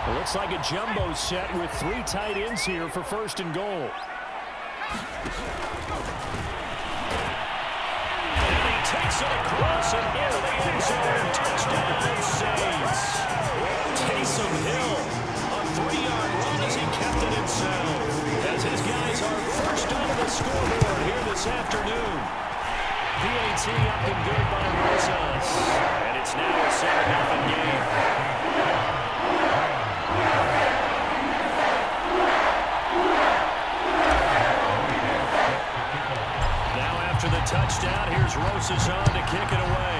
It looks like a jumbo set with 3 tight ends here for 1st and goal. And he takes it across and into the end zone. Touchdown, Saints. Taysom Hill, a 3-yard run as he kept it himself. As his guys are first on the scoreboard here this afternoon. PAT up and good by Rosas. And it's now a 7-0 game. Now after the touchdown, here's Rosas on to kick it away.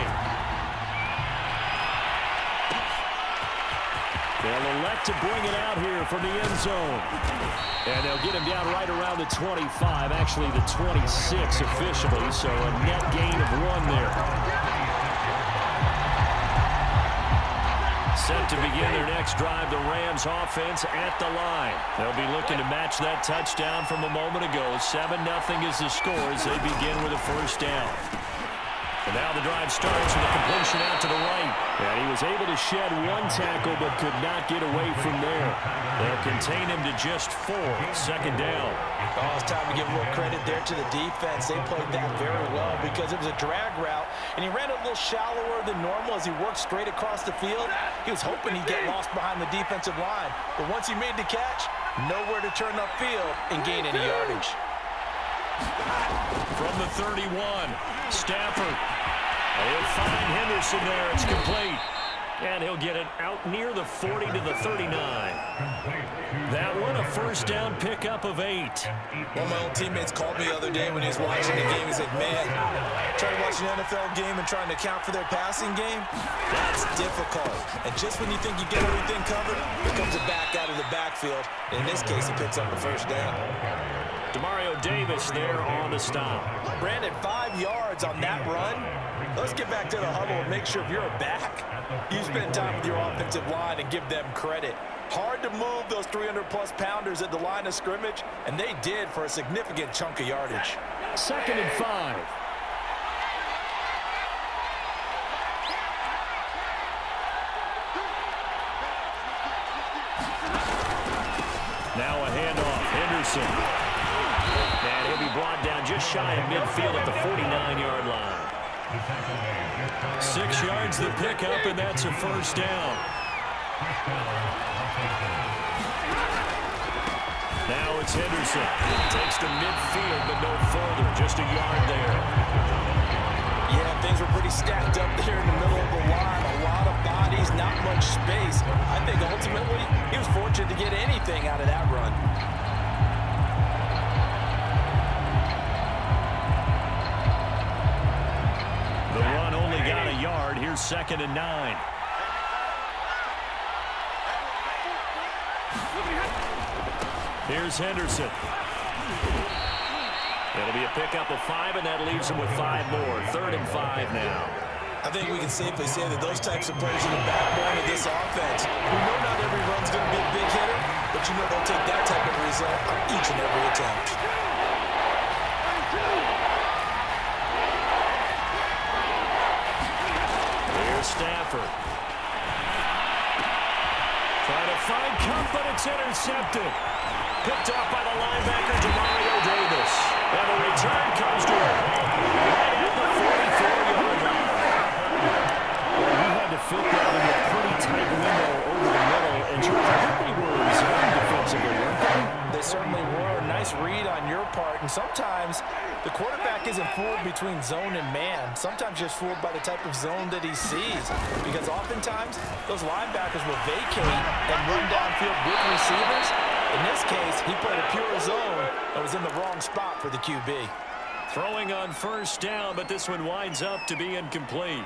They'll elect to bring it out here from the end zone. And they'll get him down right around the 25, actually the 26 officially, so a net gain of 1 there. Set to begin their next drive, the Rams offense at the line. They'll be looking to match that touchdown from a moment ago. 7-0 is the score as they begin with a 1st down. And now the drive starts with a completion out to the right. And he was able to shed 1 tackle but could not get away from there. They'll contain him to just 4. 2nd down. Oh, it's time to give a little credit there to the defense. They played that very well because it was a drag route, and he ran a little shallower than normal as he worked straight across the field. He was hoping he'd get lost behind the defensive line. But once he made the catch, nowhere to turn upfield and gain any yardage. From the 31, Stafford. He'll find Henderson there. It's complete. And he'll get it out near the 40 to the 39. That one, a 1st down pickup of 8. One of my old teammates called me the other day when he was watching the game. He said, man, trying to watch an NFL game and trying to account for their passing game, that's difficult. And just when you think you get everything covered, here comes a back out of the backfield. In this case, he picks up the 1st down. Demario Davis there on the stop. Brandon, 5 yards on that run. Let's get back to the huddle and make sure if you're a back, you spend time with your offensive line and give them credit. Hard to move those 300-plus pounders at the line of scrimmage, and they did for a significant chunk of yardage. 2nd and 5. Now a handoff. Henderson. And he'll be brought down just shy of midfield at the 49-yard line. 6 yards the pickup, and that's a 1st down. Now it's Henderson. Takes to midfield, but no further. Just a yard there. Yeah, things were pretty stacked up there in the middle of the line. A lot of bodies, not much space. I think ultimately he was fortunate to get anything out of that run. The run only got a yard. Here's 2nd and 9. Here's Henderson. It'll be a pickup of 5, and that leaves him with 5 more. 3rd and 5 now. I think we can safely say that those types of players are the backbone of this offense. We know not every run's going to be a big hitter, but you know they'll take that type of result on each and every attempt. Stafford. Trying to find Cup, but it's intercepted. Picked off by the linebacker, Demario Davis. And the return comes to him right at the 44-yard line. Well, he had to fit that in a pretty tight window over the middle. And George, I think they were zoned defensively, weren't they? They certainly were. A nice read on your part. And sometimes the quarterback isn't fooled between zone and man. Sometimes just fooled by the type of zone that he sees. Because oftentimes, those linebackers will vacate and run downfield with receivers. In this case, he played a pure zone and was in the wrong spot for the QB. Throwing on 1st down, but this one winds up to be incomplete.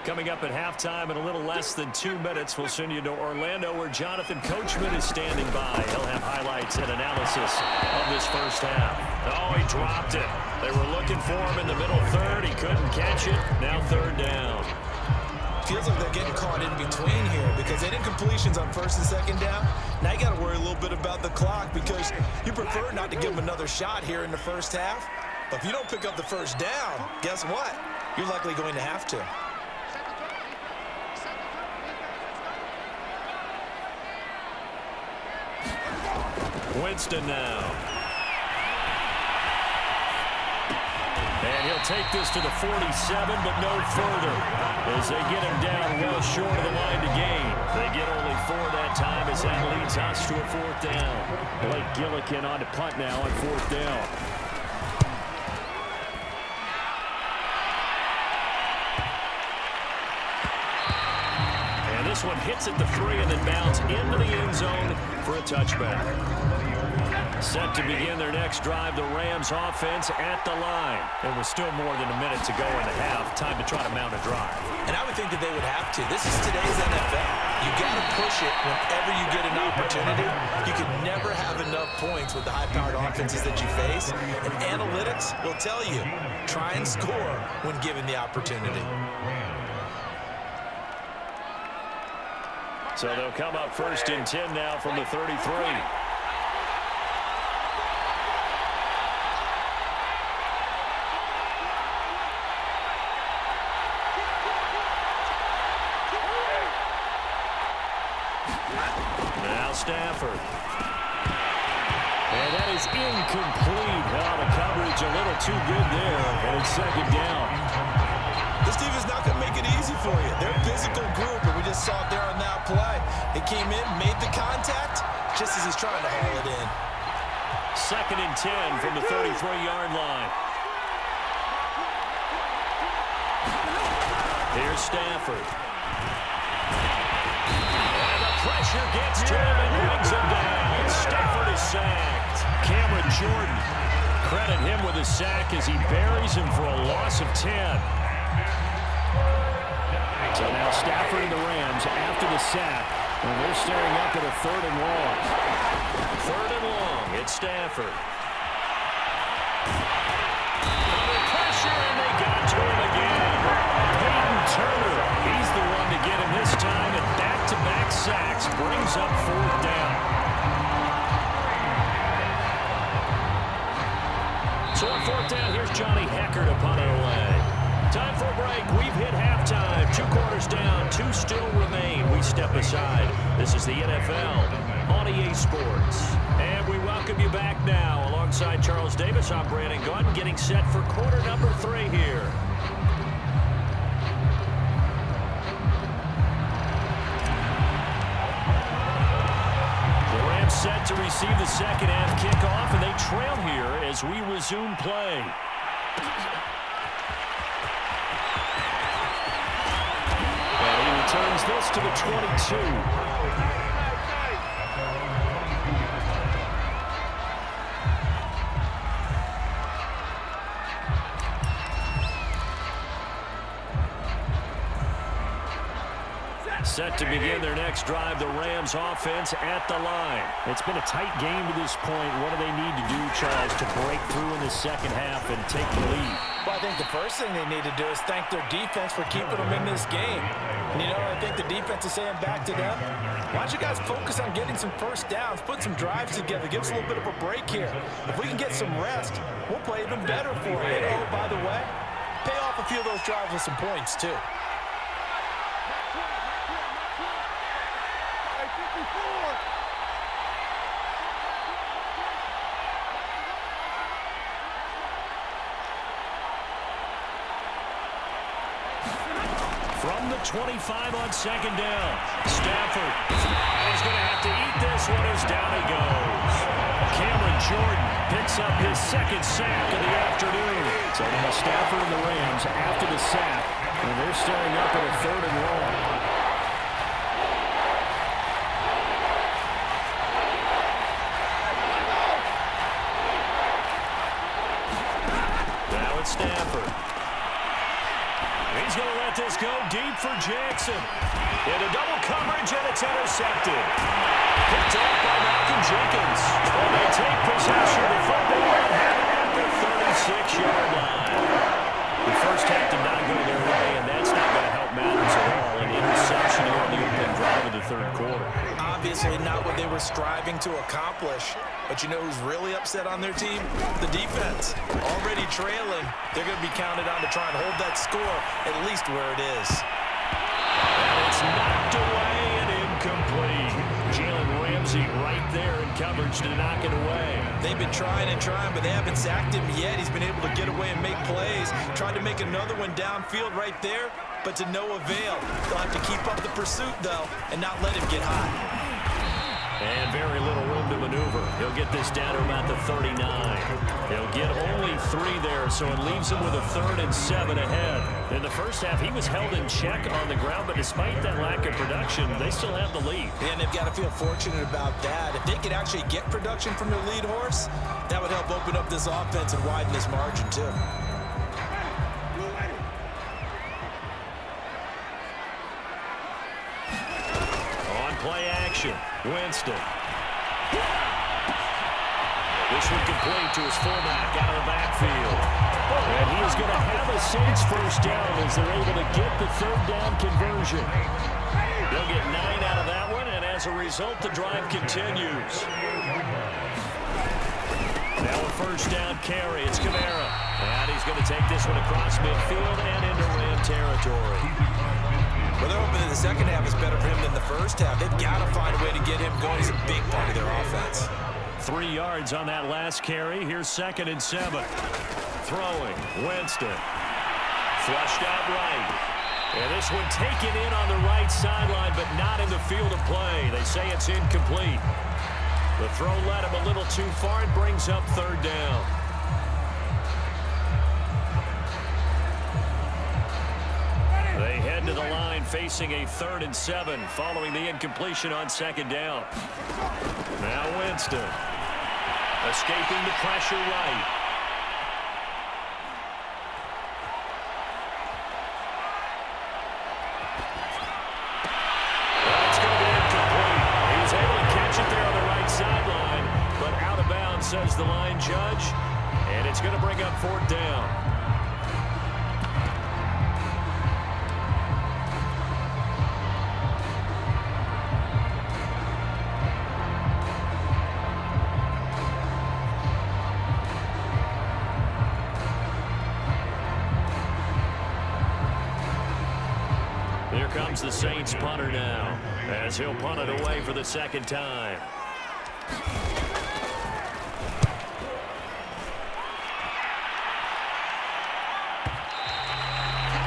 Coming up at halftime in a little less than 2 minutes, we'll send you to Orlando where Jonathan Coachman is standing by. He'll have highlights and analysis of this 1st half. Oh, he dropped it. They were looking for him in the middle 3rd. He couldn't catch it. Now 3rd down. Feels like they're getting caught in between here because they did completions on 1st and 2nd down. Now you got to worry a little bit about the clock because you prefer not to give them another shot here in the 1st half. But if you don't pick up the first down, guess what? You're likely going to have to. Winston now. And he'll take this to the 47, but no further, as they get him down well short of the line to gain. They get only 4 that time, as that leads us to a 4th down. Blake Gillikin on to punt now on 4th down. And this one hits at the 3 and then bounds into the end zone for a touchback. Set to begin their next drive, the Rams offense at the line. And with still more than a minute to go in the half, time to try to mount a drive. And I would think that they would have to. This is today's NFL. You got to push it whenever you get an opportunity. You can never have enough points with the high-powered offenses that you face. And analytics will tell you, try and score when given the opportunity. So they'll come up 1st and 10 now from the 33. Stafford. And that is incomplete. Oh, the coverage a little too good there. And it's 2nd down. This team is not going to make it easy for you. They're a physical group, and we just saw it there on that play. They came in, made the contact, just as he's trying to haul it in. 2nd and 10 from the 33-yard line. Here's Stafford. Pressure gets to him and brings him down. Stafford is sacked. Cameron Jordan, credit him with a sack as he buries him for a loss of 10. So now Stafford and the Rams after the sack, and they're staring up at a 3rd and long. 3rd and long, it's Stafford. Under pressure, and they got to him again. Peyton Turner, he's the one to get him this time, and back-to-back sacks brings up 4th down. So on 4th down, here's Johnny Hecker to punt it away. Time for a break. We've hit halftime. 2 quarters down, 2 still remain. We step aside. This is the NFL on EA Sports. And we welcome you back now. Alongside Charles Davis, I'm Brandon Gunn, getting set for quarter number 3 here. Set to receive the second half kickoff, and they trail here as we resume play. And he returns this to the 22. Set to begin their next drive, the Rams offense at the line. It's been a tight game to this point. What do they need to do, Charles, to break through in the second half and take the lead? Well, I think the first thing they need to do is thank their defense for keeping them in this game. And, you know, I think the defense is saying back to them, why don't you guys focus on getting some first downs, put some drives together, give us a little bit of a break here. If we can get some rest, we'll play even better for it. And, oh, by the way, pay off a few of those drives with some points, too. From the 25 on 2nd down, Stafford is going to have to eat this one as down he goes. Cameron Jordan picks up his 2nd sack of the afternoon. So now Stafford and the Rams after the sack, and they're staring up at a 3rd and long. Now it's Stafford. He's going to let this go deep for Jackson. Into double coverage, and it's intercepted. Picked off by Malcolm Jenkins. And they take possession of the football at the 36-yard line. The first half did not go their way, and that's not going to help matters at all. An interception here on the opening drive of the 3rd quarter. Obviously not what they were was striving to accomplish. But you know who's really upset on their team? The defense. Already trailing. They're going to be counted on to try and hold that score at least where it is. And it's knocked away and incomplete. Jalen Ramsey right there in coverage to knock it away. They've been trying and trying, but they haven't sacked him yet. He's been able to get away and make plays. Tried to make another one downfield right there, but to no avail. They'll have to keep up the pursuit, though, and not let him get hot. And very little room to maneuver. He'll get this down to about the 39. He'll get only 3 there, so it leaves him with a 3rd and 7 ahead. In the first half, he was held in check on the ground, but despite that lack of production, they still have the lead. And they've got to feel fortunate about that. If they could actually get production from their lead horse, that would help open up this offense and widen this margin, too. Play action. Winston. This one complete to his fullback out of the backfield. And he is going to have a Saints first down as they're able to get the 3rd down conversion. They'll get 9 out of that one, and as a result, the drive continues. Now a first down carry. It's Kamara. And he's going to take this one across midfield and into Ram territory. Well, they're hoping that the second half is better for him than the first half. They've got to find a way to get him going. He's a big part of their offense. 3 yards on that last carry. Here's 2nd and 7. Throwing. Winston. Flushed out right. And this one taken in on the right sideline, but not in the field of play. They say it's incomplete. The throw led him a little too far and brings up 3rd down. They head to the line facing a 3rd and 7 following the incompletion on 2nd down. Now Winston escaping the pressure right. That's going to be incomplete. He was able to catch it there on the right sideline, but out of bounds, says the line judge, and it's going to bring up 4th down. Here comes the Saints punter now, as he'll punt it away for the 2nd time.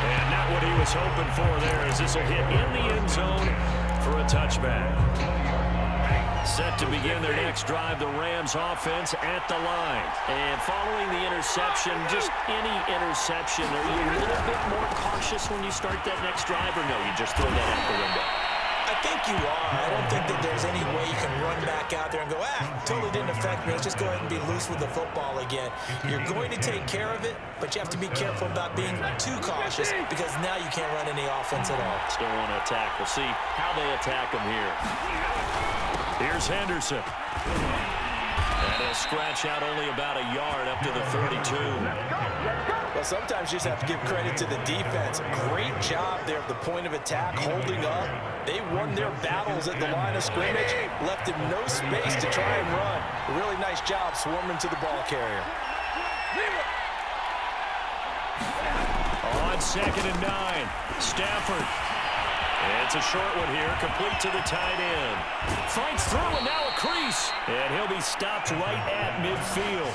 And not what he was hoping for there, as this will hit in the end zone for a touchback. Set to begin their next drive, the Rams offense at the line. And following the interception, just any interception, are you a little bit more cautious when you start that next drive, or no, you just throw that out the window? I think you are. I don't think that there's any way you can run back out there and go, totally didn't affect me. Let's just go ahead and be loose with the football again. You're going to take care of it, but you have to be careful about being too cautious because now you can't run any offense at all. Still want to attack. We'll see how they attack them here. Here's Henderson. And he'll scratch out only about a yard up to the 32. Well, sometimes you just have to give credit to the defense. Great job there at the point of attack, holding up. They won their battles at the line of scrimmage, left him no space to try and run. A really nice job swarming to the ball carrier. On 2nd and 9, Stafford. It's a short one here, complete to the tight end. Fights through, and now a crease. And he'll be stopped right at midfield.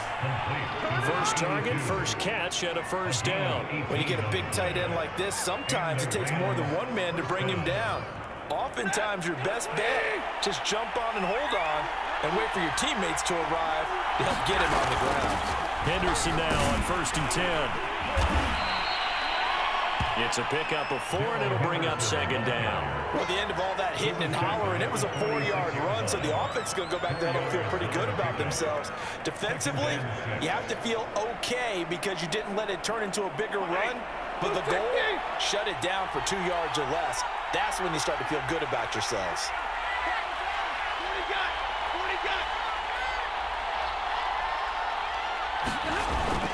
First target, first catch, and a first down. When you get a big tight end like this, sometimes it takes more than one man to bring him down. Oftentimes, your best bet, just jump on and hold on and wait for your teammates to arrive to help get him on the ground. Henderson now on 1st and 10. It's a pickup of 4, and it'll bring up 2nd down. Well, at the end of all that hitting and hollering, it was a 4-yard run, so the offense is going to go back there and feel pretty good about themselves. Defensively, you have to feel okay because you didn't let it turn into a bigger run, but the goal, shut it down for 2 yards or less. That's when you start to feel good about yourselves.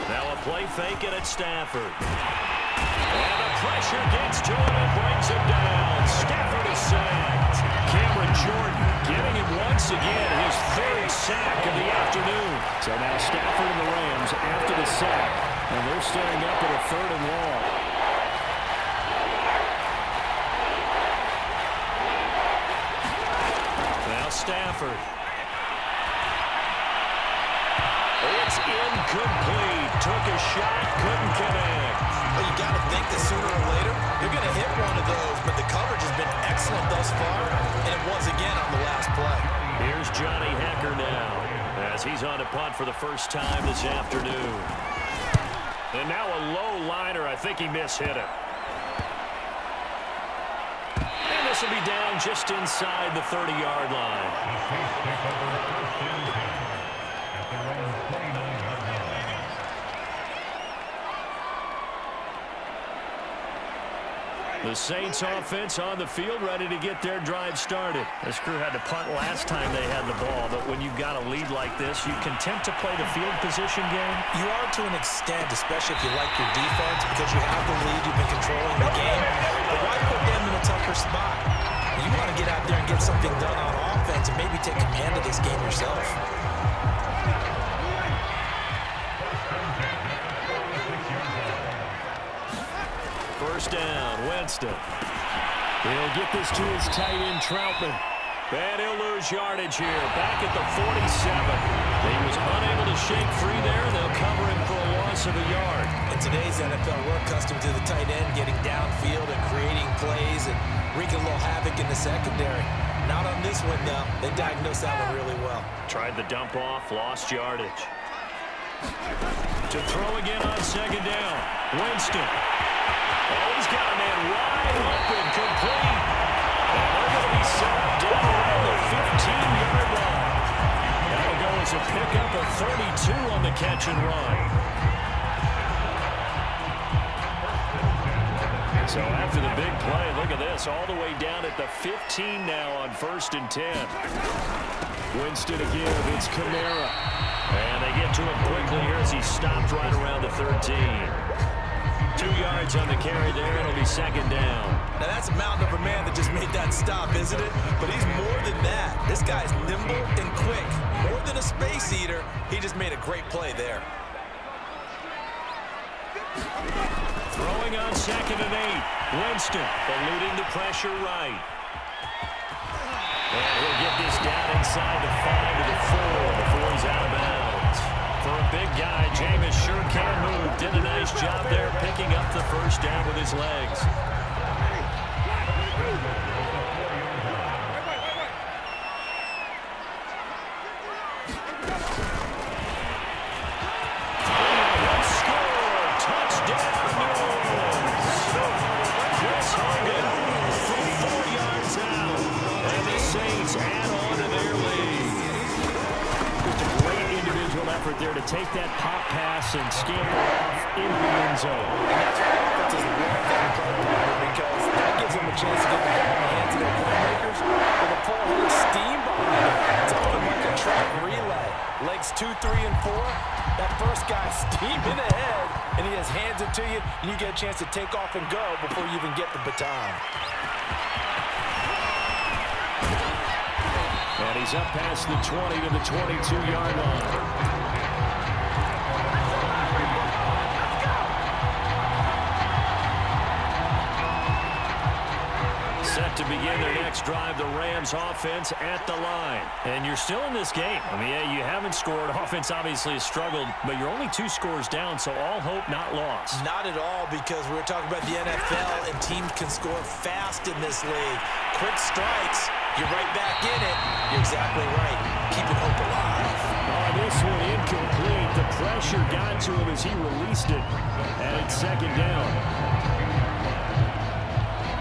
Now a play fake it at Stafford. And the pressure gets to him and brings him down. Stafford is sacked. Cameron Jordan getting him once again, his third sack of the afternoon. So now Stafford and the Rams after the sack, and they're staring up at a 3rd and long. Now Stafford. It's incomplete. Took a shot, couldn't connect. Well, you got to think that sooner or later you're going to hit one of those, but the coverage has been excellent thus far, and it was again on the last play. Here's Johnny Hecker now as he's on to punt for the first time this afternoon. And now a low liner. I think he mishit it. And this will be down just inside the 30-yard line. The Saints offense on the field, ready to get their drive started. This crew had to punt last time they had the ball, but when you've got a lead like this, you content to play the field position game? You are to an extent, especially if you like your defense, because you have the lead, you've been controlling the game. But why put them in a tougher spot? You want to get out there and get something done on offense and maybe take command of this game yourself. First down, Winston. He'll get this to his tight end, Troutman. And he'll lose yardage here, back at the 47. He was unable to shake free there. They'll cover him for a loss of a yard. In today's NFL, we're accustomed to the tight end getting downfield and creating plays and wreaking a little havoc in the secondary. Not on this one, though. They diagnosed that one really well. Tried the dump off, lost yardage. To throw again on second down, Winston. Oh, he's got a man wide open, complete. And they're going to be set up down around the 15-yard line. That'll go as a pickup of 32 on the catch and run. So after the big play, look at this, all the way down at the 15 now on 1st and 10. Winston again, it's Kamara. And they get to him quickly here as he stopped right around the 13. 2 yards on the carry there. It'll be second down. Now, that's a mountain of a man that just made that stop, isn't it? But he's more than that. This guy's nimble and quick. More than a space eater, he just made a great play there. Throwing on 2nd and 8. Winston eluding the pressure right. And he'll get this down inside the 5 to the 4 before he's out of bounds. For a big guy, Jameis sure can move. Did a nice job there picking up the first down with his legs. Score! Touchdown! Chris Hogan from 4 yards out. And the Saints add on to their lead. Just a great individual effort there to take that pop pass and scamper off into the end zone. And that's what offenses want that play because that gives them a chance to get the ball in the hands of their playmakers with a full hood of steam behind them. It's almost like a track relay. Legs 2, 3, and 4. That first guy steaming ahead, and he just hands it to you, and you get a chance to take off and go before you even get the baton. And he's up past the 20 to the 22-yard line. Set to begin their next drive, the Rams offense at the line. And you're still in this game. I mean, yeah, you haven't scored. Offense obviously has struggled, but you're only 2 scores down, so all hope not lost. Not at all, because we're talking about the NFL, and teams can score fast in this league. Quick strikes, you're right back in it. You're exactly right. Keeping hope alive. Oh, this one incomplete. The pressure got to him as he released it. And it's second down.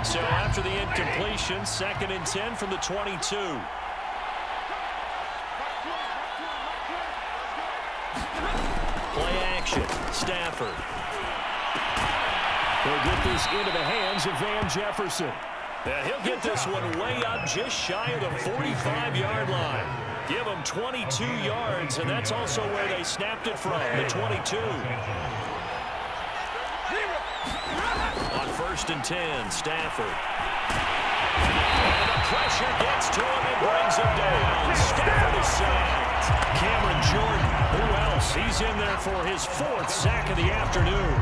So after the incompletion, 2nd and 10 from the 22. Play action. Stafford. He'll get this into the hands of Van Jefferson. And he'll get this one way up just shy of the 45-yard line. Give him 22 yards, and that's also where they snapped it from, the 22. first and 10. Stafford. And the pressure gets to him and brings him down. Stafford is sacked. Cameron Jordan, who else? He's in there for his 4th sack of the afternoon.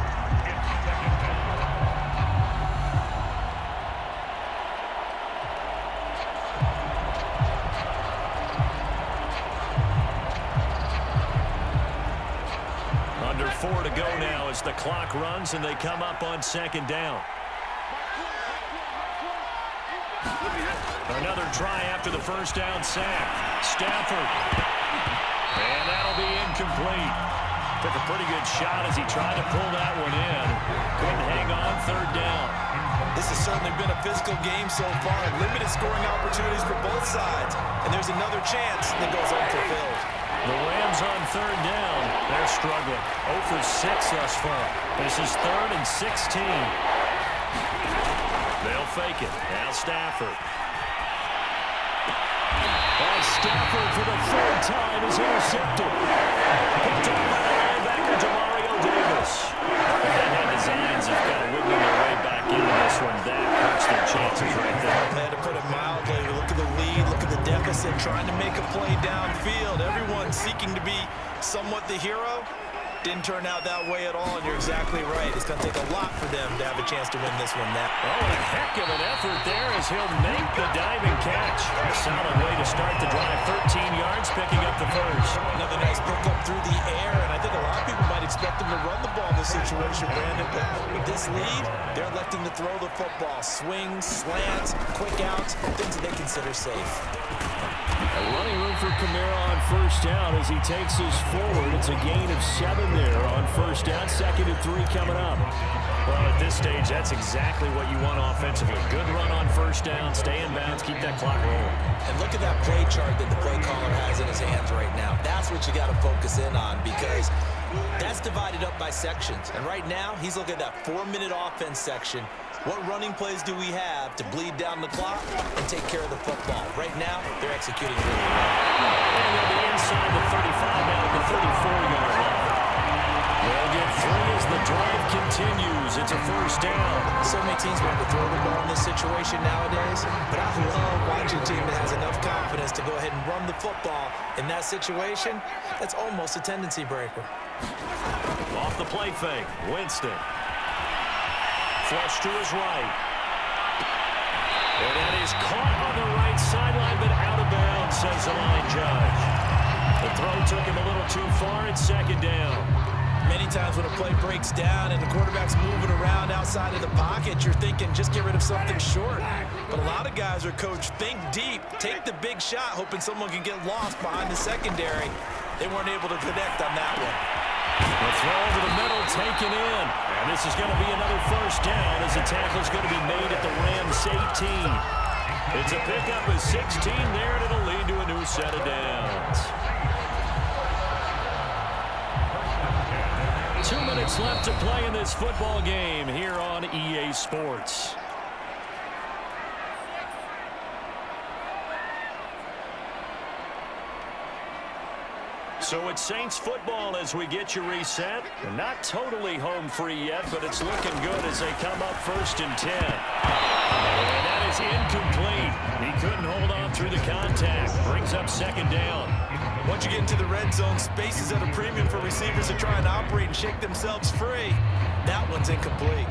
Under 4 to go now as the clock runs and they come up on 2nd down. Another try after the first down sack. Stafford. And that'll be incomplete. Took a pretty good shot as he tried to pull that one in. Couldn't hang on 3rd down. This has certainly been a physical game so far. Limited scoring opportunities for both sides. And there's another chance that goes unfulfilled. The Rams on 3rd down. They're struggling. 0 for 6 thus far. This is 3rd and 16. They'll fake it. Now Stafford. And Stafford for the 3rd time is intercepted. Picked up by the linebacker, Demario Davis. They had designs of kind of wiggling their way back into this one. That hurts their chances right there. Man, to put it mildly, look at the lead, look at the deficit, trying to make a play downfield. Everyone seeking to be somewhat the hero. Didn't turn out that way at all, and you're exactly right. It's going to take a lot for them to have a chance to win this one now. Oh, and a heck of an effort there as he'll make the diving catch. A solid way to start the drive. 13 yards, picking up the first. Another nice pickup through the air, and I think a lot of people might expect him to run the ball in this situation, Brandon. But with this lead, they're electing to throw the football. Swings, slants, quick outs, things that they consider safe. A running room for Kamara on 1st down as he takes us forward. It's a gain of 7 there on 1st down. 2nd and 3 coming up. Well, at this stage, that's exactly what you want offensively. Good run on 1st down. Stay in bounds. Keep that clock rolling. And look at that play chart that the play caller has in his hands right now. That's what you got to focus in on because that's divided up by sections. And right now, he's looking at that 4-minute offense section. What running plays do we have to bleed down the clock and take care of the football? Right now, they're executing really well. And they'll be inside the 35 now at the 34-yard line. They'll get 3 as the drive continues. It's a 1st down. So many teams want to throw the ball in this situation nowadays, but I love watching a team that has enough confidence to go ahead and run the football. In that situation, that's almost a tendency breaker. Off the play fake, Winston. Flush to his right. And that is caught on the right sideline, but out of bounds, says the line judge. The throw took him a little too far. It's 2nd down. Many times when a play breaks down and the quarterback's moving around outside of the pocket, you're thinking just get rid of something short. But a lot of guys are coached, think deep, take the big shot, hoping someone can get lost behind the secondary. They weren't able to connect on that one. The throw over the middle taken in. And this is going to be another 1st down as the tackle is going to be made at the Rams 18. It's a pickup of 16 there, and it'll lead to a new set of downs. 2 minutes left to play in this football game here on EA Sports. So it's Saints football as we get you reset. They're not totally home free yet, but it's looking good as they come up 1st and 10. And that is incomplete. He couldn't hold on through the contact. Brings up 2nd down. Once you get into the red zone, space is at a premium for receivers to try and operate and shake themselves free. That one's incomplete.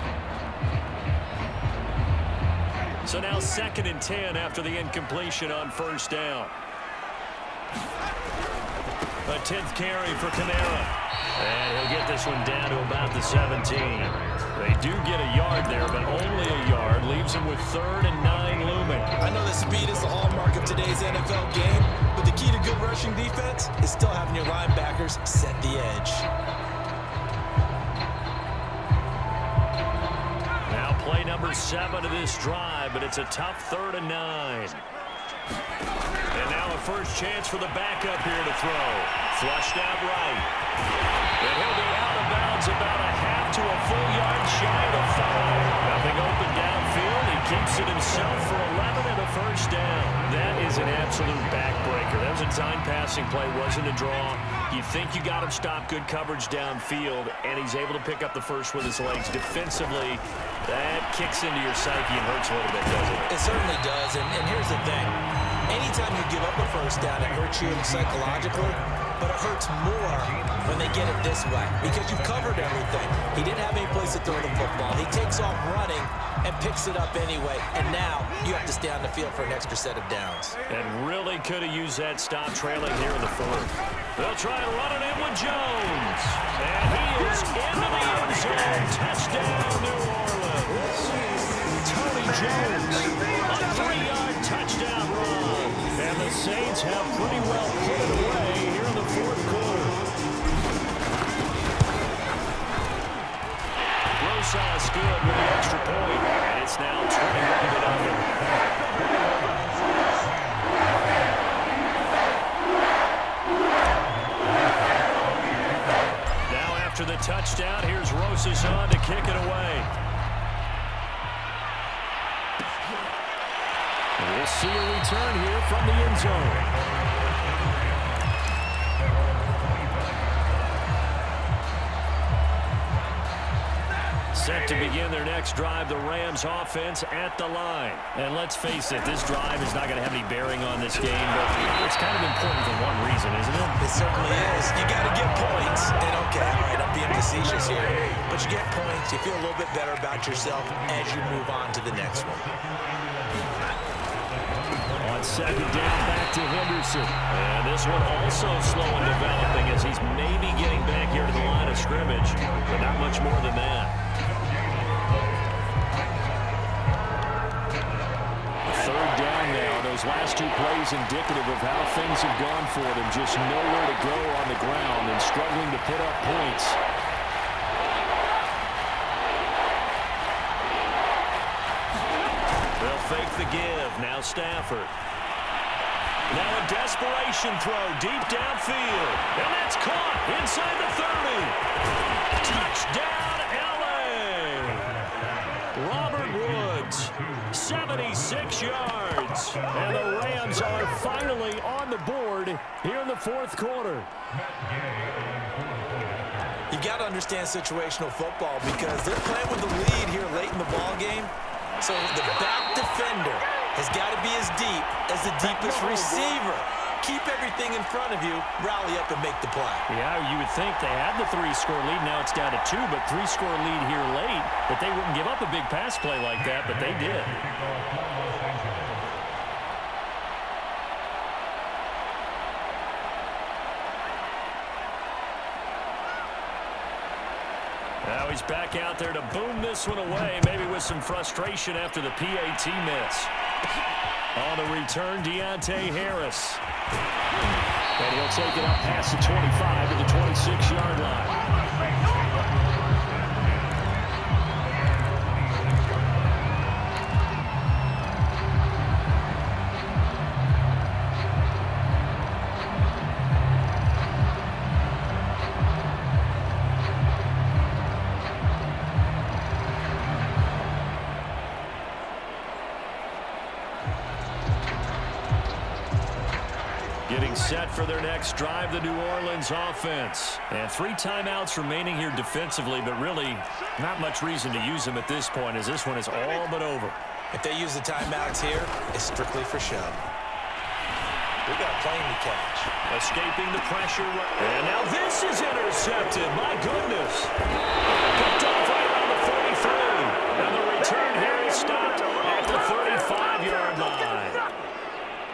So now 2nd and 10 after the incompletion on 1st down. A 10th carry for Kamara. And he'll get this one down to about the 17. They do get a yard there, but only a yard. Leaves him with 3rd and 9 looming. I know that speed is the hallmark of today's NFL game, but the key to good rushing defense is still having your linebackers set the edge. Now play number 7 of this drive, but it's a tough 3rd and 9. And now a first chance for the backup here to throw. Flushed out right. And he'll be out of bounds about a half to a full yard shy of 5. Nothing open downfield. He keeps it himself for 11 and a 1st down. That is an absolute backbreaker. That was a time passing play. Wasn't a draw. You think you got him stopped, good coverage downfield, and he's able to pick up the first with his legs. Defensively, that kicks into your psyche and hurts a little bit, doesn't it? It certainly does, and here's the thing. Anytime you give up a first down, it hurts you psychologically, but it hurts more when they get it this way because you've covered everything. He didn't have any place to throw the football. He takes off running and picks it up anyway, and now you have to stay on the field for an extra set of downs. And really could have used that stop trailing here in the fourth. They'll try and run it in with Jones. And he is into the end zone. Touchdown, New Orleans. Tony Jones, a 3-yard touchdown run. And the Saints have pretty well put it away here in the fourth quarter. Rosas good with the extra point, and it's now 21-0. Now after the touchdown, here's Rosas on to kick it away. We'll see a return here from the end zone. Set to begin their next drive, the Rams offense at the line. And let's face it, this drive is not going to have any bearing on this game, but it's kind of important for one reason, isn't it? It certainly is. You got to get points. And okay, all right, I'm being facetious here, but you get points, you feel a little bit better about yourself as you move on to the next one. On second down, back to Henderson. And this one also slow in developing as he's maybe getting back here to the line of scrimmage, but not much more than that. Third down now. Those last two plays indicative of how things have gone for them. Just nowhere to go on the ground and struggling to put up points. They'll fake the give. Now Stafford. Now a desperation throw deep downfield. And that's caught inside the 30. Touchdown, L.A. Robert Woods, 76 yards. And the Rams are finally on the board here in the fourth quarter. You got to understand situational football because they're playing with the lead here late in the ball game. So the back defender has got to be as deep as the deepest receiver. Keep everything in front of you, rally up and make the play. Yeah, you would think they had the 3-score lead. Now it's down to 2, but 3-score lead here late. That they wouldn't give up a big pass play like that, but they did. Now he's back out there to boom this one away, maybe with some frustration after the PAT miss. On the return, Deontay Harris. And he'll take it up past the 25 to the 26-yard line. Getting set for their next drive, the New Orleans offense. And 3 timeouts remaining here defensively, but really not much reason to use them at this point as this one is all but over. If they use the timeouts here, it's strictly for show. We got a plane to catch. Escaping the pressure. And now this is intercepted. My goodness. Picked off right around the 33. And the return here is stopped at the 35-yard line.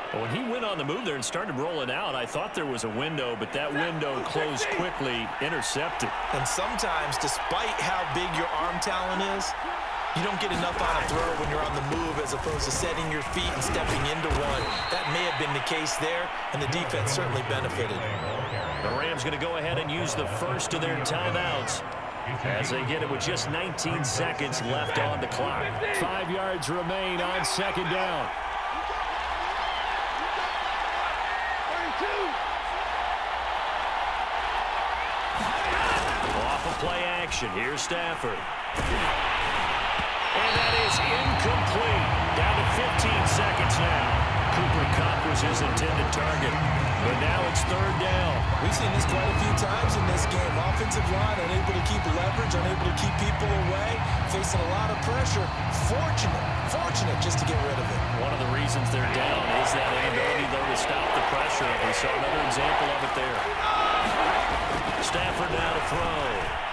When he went on the move there and started rolling out, I thought there was a window, but that window closed quickly, intercepted. And sometimes, despite how big your arm talent is, you don't get enough on a throw when you're on the move as opposed to setting your feet and stepping into one. That may have been the case there, and the defense certainly benefited. The Rams going to go ahead and use the first of their timeouts as they get it with just 19 seconds left on the clock. 5 yards remain on second down. Off of play action. Here's Stafford. And that is incomplete. Down to 15 seconds now. Cooper Kupp was his intended target. But now it's third down. We've seen this quite a few times in this game. Offensive line unable to keep leverage, unable to keep people away, facing a lot of pressure. Fortunate just to get rid of it. One of the reasons they're down is that inability, though, to stop the pressure. We saw another example of it there. Stafford now to throw.